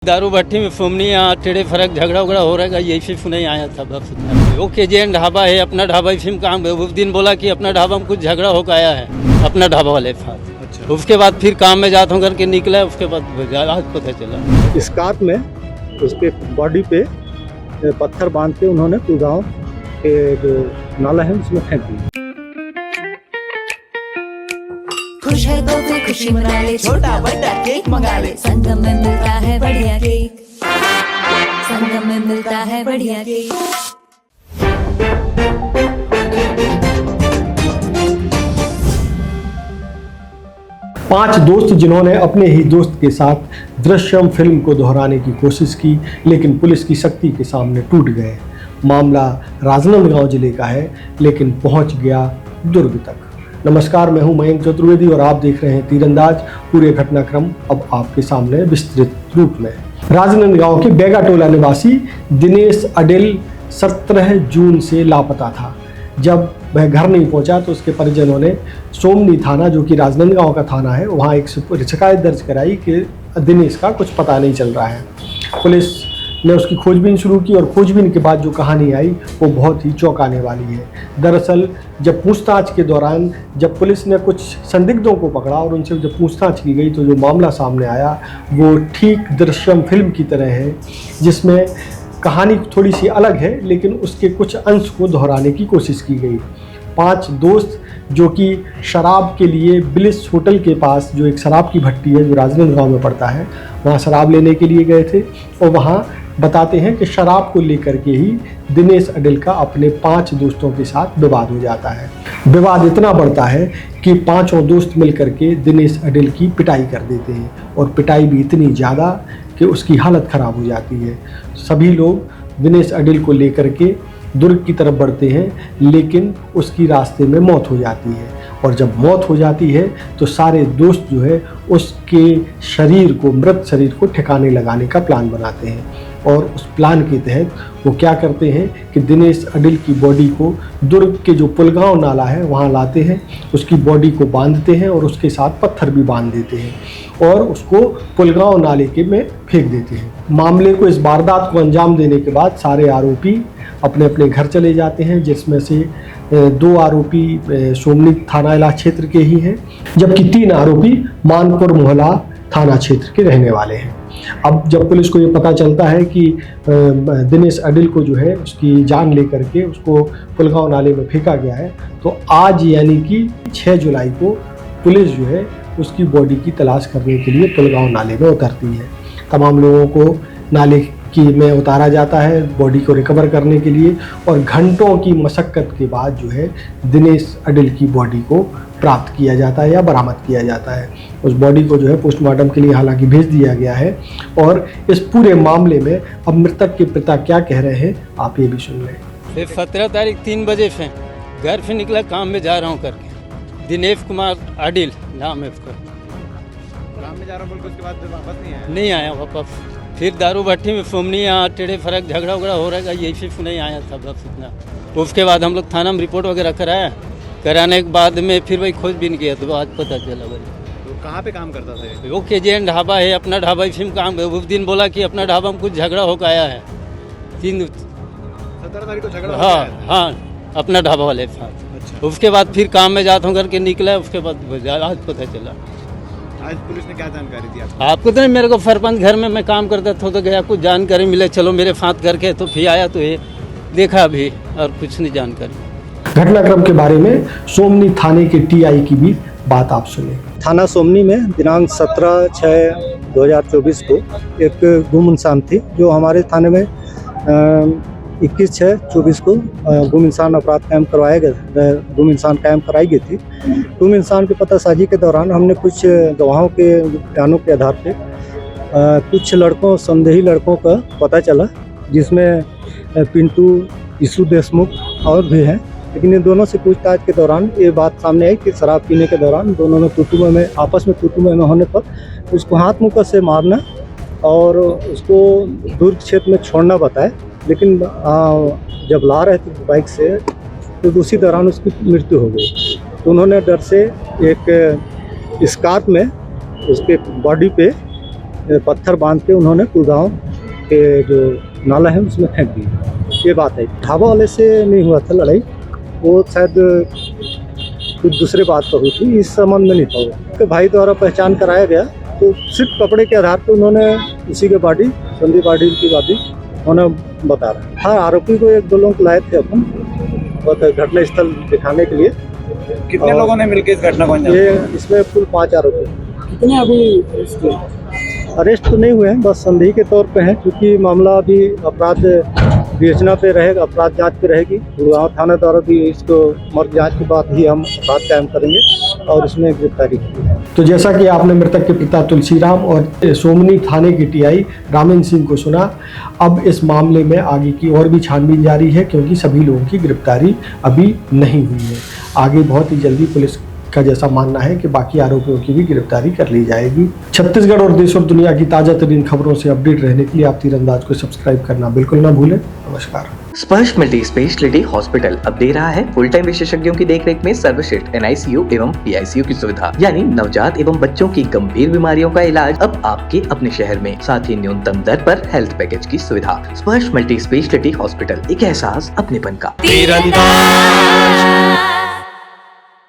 दारू भट्टी में फुमनी यहाँ टेढ़े फरक झगड़ा उगड़ा हो रहा है, यही फिर नहीं आया था बस। वो KJN ढाबा है, अपना ढाबा फिल्म काम उस दिन बोला कि अपना ढाबा में कुछ झगड़ा होकर आया है अपना ढाबा वाले साथ। अच्छा। उसके बाद फिर काम में जाता हूँ करके निकला, उसके बाद आज पता चला इस कार में उसके बॉडी पे पत्थर बांध के उन्होंने कुलगांव के जो नाला है उसमें फेंक दिया। खुश है तो फिर खुशी मना ले, छोटा बड़ा केक मंगा ले, संगम में मिलता है बढ़िया केक, संगम में मिलता है बढ़िया केक। पांच दोस्त जिन्होंने अपने ही दोस्त के साथ दृश्यम फिल्म को दोहराने की कोशिश की, लेकिन पुलिस की सख्ती के सामने टूट गए। मामला राजनांदगांव जिले का है, लेकिन पहुंच गया दुर्ग तक। नमस्कार, मैं हूं मयंक चतुर्वेदी और आप देख रहे हैं तीरंदाज। पूरे घटनाक्रम अब आपके सामने विस्तृत रूप में। राजनांदगांव के बेगाटोला निवासी दिनेश अडिल 17 जून से लापता था। जब वह घर नहीं पहुंचा तो उसके परिजनों ने सोमनी थाना, जो कि राजनांदगांव का थाना है, वहां एक शिकायत दर्ज कराई कि दिनेश का कुछ पता नहीं चल रहा है। पुलिस ने उसकी खोजबीन शुरू की और खोजबीन के बाद जो कहानी आई वो बहुत ही चौंकाने वाली है। दरअसल जब पूछताछ के दौरान जब पुलिस ने कुछ संदिग्धों को पकड़ा और उनसे जब पूछताछ की गई तो जो मामला सामने आया वो ठीक दृश्यम फिल्म की तरह है, जिसमें कहानी थोड़ी सी अलग है लेकिन उसके कुछ अंश को दोहराने की कोशिश की गई। 5 दोस्त जो कि शराब के लिए ब्लिस होटल के पास, जो एक शराब की भट्टी है जो राजनांदगांव में पड़ता है, वहाँ शराब लेने के लिए गए थे और वहाँ बताते हैं कि शराब को लेकर के ही दिनेश अडिल का अपने 5 दोस्तों के साथ विवाद हो जाता है। विवाद इतना बढ़ता है कि 5 दोस्त मिलकर के दिनेश अडिल की पिटाई कर देते हैं और पिटाई भी इतनी ज़्यादा कि उसकी हालत ख़राब हो जाती है। सभी लोग दिनेश अडिल को लेकर के दुर्ग की तरफ बढ़ते हैं, लेकिन उसकी रास्ते में मौत हो जाती है। और जब मौत हो जाती है तो सारे दोस्त जो है उसके शरीर को, मृत शरीर को ठिकाने लगाने का प्लान बनाते हैं। और उस प्लान के तहत वो क्या करते हैं कि दिनेश अडिल की बॉडी को दुर्ग के जो पुलगांव नाला है वहाँ लाते हैं, उसकी बॉडी को बांधते हैं और उसके साथ पत्थर भी बांध देते हैं और उसको पुलगांव नाले के में फेंक देते हैं। मामले को, इस वारदात को अंजाम देने के बाद सारे आरोपी अपने अपने घर चले जाते हैं, जिसमें से 2 आरोपी सोमनी थाना इलाका क्षेत्र के ही हैं, जबकि 3 आरोपी मानपुर मोहल्ला थाना क्षेत्र के रहने वाले हैं। अब जब पुलिस को ये पता चलता है कि दिनेश अडिल को जो है उसकी जान लेकर के उसको पुलगांव नाले में फेंका गया है, तो आज यानी कि 6 जुलाई को पुलिस जो है उसकी बॉडी की तलाश करने के लिए पुलगांव नाले में उतरती है। तमाम लोगों को नाले में उतारा जाता है बॉडी को रिकवर करने के लिए और घंटों की मशक्क़त के बाद जो है दिनेश अडिल की बॉडी को प्राप्त किया जाता है या बरामद किया जाता है। उस बॉडी को जो है पोस्टमार्टम के लिए हालांकि भेज दिया गया है। और इस पूरे मामले में अब मृतक के पिता क्या कह रहे हैं आप ये भी सुन लें। 17 तारीख 3 बजे से घर से निकला, काम में जा रहा हूँ करके। दिनेश कुमार अडिल नाम है उसका। काम में जा रहा हूँ, उसके बाद वापस नहीं आया वापस। फिर दारू भट्टी में फुमनी यहाँ टेढ़े फरक झगड़ा उगड़ा हो रहा है, यही सिर्फ नहीं आया था बस इतना। उसके बाद हम लोग थाना में रिपोर्ट वगैरह कराने के बाद में फिर वही खोजबीन किया तो आज पता चला भाई। तो कहाँ पे काम करता था? वो KJN ढाबा है, अपना ढाबा फिल्म काम उस दिन बोला कि अपना ढाबा में कुछ झगड़ा होकर आया है। 17 तारीख को झगड़ा? हाँ, अपना ढाबा वाले साथ। अच्छा। उसके बाद फिर काम में जाता हूँ करके निकला, उसके बाद आज पता चला। आज पुलिस ने क्या जानकारी दी आपको? तो नहीं, मेरे को सरपंच घर में मैं काम करता था तो गया, कुछ जानकारी मिले, चलो मेरे साथ करके तो फिर आया तो ये देखा अभी और कुछ नहीं जानकारी। घटनाक्रम के बारे में सोमनी थाने के TI की भी बात आप सुने। थाना सोमनी में दिनांक 17/6/2024 को एक गुम इंसान थी, जो हमारे थाने में 21/6/24 को गुम इंसान अपराध कायम करवाया गया, गुम इंसान कायम कराई गई थी। गुम इंसान की पतासाजी के दौरान हमने कुछ गवाहों के बयानों के आधार पे कुछ लड़कों, संदेही लड़कों का पता चला, जिसमें पिंटू, ईसु देशमुख और भी हैं। लेकिन इन दोनों से पूछताछ के दौरान ये बात सामने आई कि शराब पीने के दौरान दोनों में आपस में तू-तू में होने पर उसको हाथ मुक्का से मारना और उसको दुर्ग क्षेत्र में छोड़ना बताया। लेकिन जब ला रहे थे बाइक से तो उसी दौरान उसकी मृत्यु हो गई। तो उन्होंने डर से एक स्कार्फ में उसके बॉडी पे पत्थर बांध के उन्होंने कुलगांव के जो नाला है उसमें फेंक दिया, ये बात है। ढाबा वाले से नहीं हुआ था लड़ाई, वो शायद कुछ दूसरे बात पर हुई थी, इस संबंध में नहीं था वो। तो भाई द्वारा पहचान कराया गया, तो सिर्फ कपड़े के आधार पर उन्होंने उसी के बॉडी, संदीप पाटिल की बॉडी उन्होंने बता रहा। हाँ, आरोपी को 1-2 लोग लाए थे अपन घटना स्थल दिखाने के लिए। कितने लोगों ने मिलकर इस घटना को अंजाम ये इसमें कुल 5 आरोपी। कितने अभी अरेस्ट तो नहीं हुए हैं, बस संदेही के तौर पे हैं, क्योंकि मामला अभी अपराध विवेचना पे रहेगा, अपराध जांच पे रहेगी। गुड़गांव थाना द्वारा भी इसको मर्ग जांच के बाद ही हम अपराध कायम करेंगे और इसमें गिरफ्तारी की। तो जैसा कि आपने मृतक के पिता तुलसीराम और सोमनी थाने के टीआई रामेंद्र सिंह को सुना, अब इस मामले में आगे की और भी छानबीन जारी है, क्योंकि सभी लोगों की गिरफ्तारी अभी नहीं हुई है। आगे बहुत ही जल्दी पुलिस का जैसा मानना है कि बाकी आरोपियों की भी गिरफ्तारी कर ली जाएगी। छत्तीसगढ़ और देश और दुनिया की ताज़ा तरीन खबरों से अपडेट रहने के लिए आप तीरंदाज को सब्सक्राइब करना बिल्कुल ना भूलें। नमस्कार। स्पर्श मल्टी स्पेशलिटी हॉस्पिटल अब दे रहा है फुल टाइम विशेषज्ञों की देखरेख में सर्वश्रेष्ठ NICU एवं PICU की सुविधा, यानी नवजात एवं बच्चों की गंभीर बीमारियों का इलाज अब आपके अपने शहर में, साथ ही न्यूनतम दर पर हेल्थ पैकेज की सुविधा। स्पर्श मल्टी स्पेशलिटी हॉस्पिटल, एक एहसास अपनेपन का। तीरंदाज।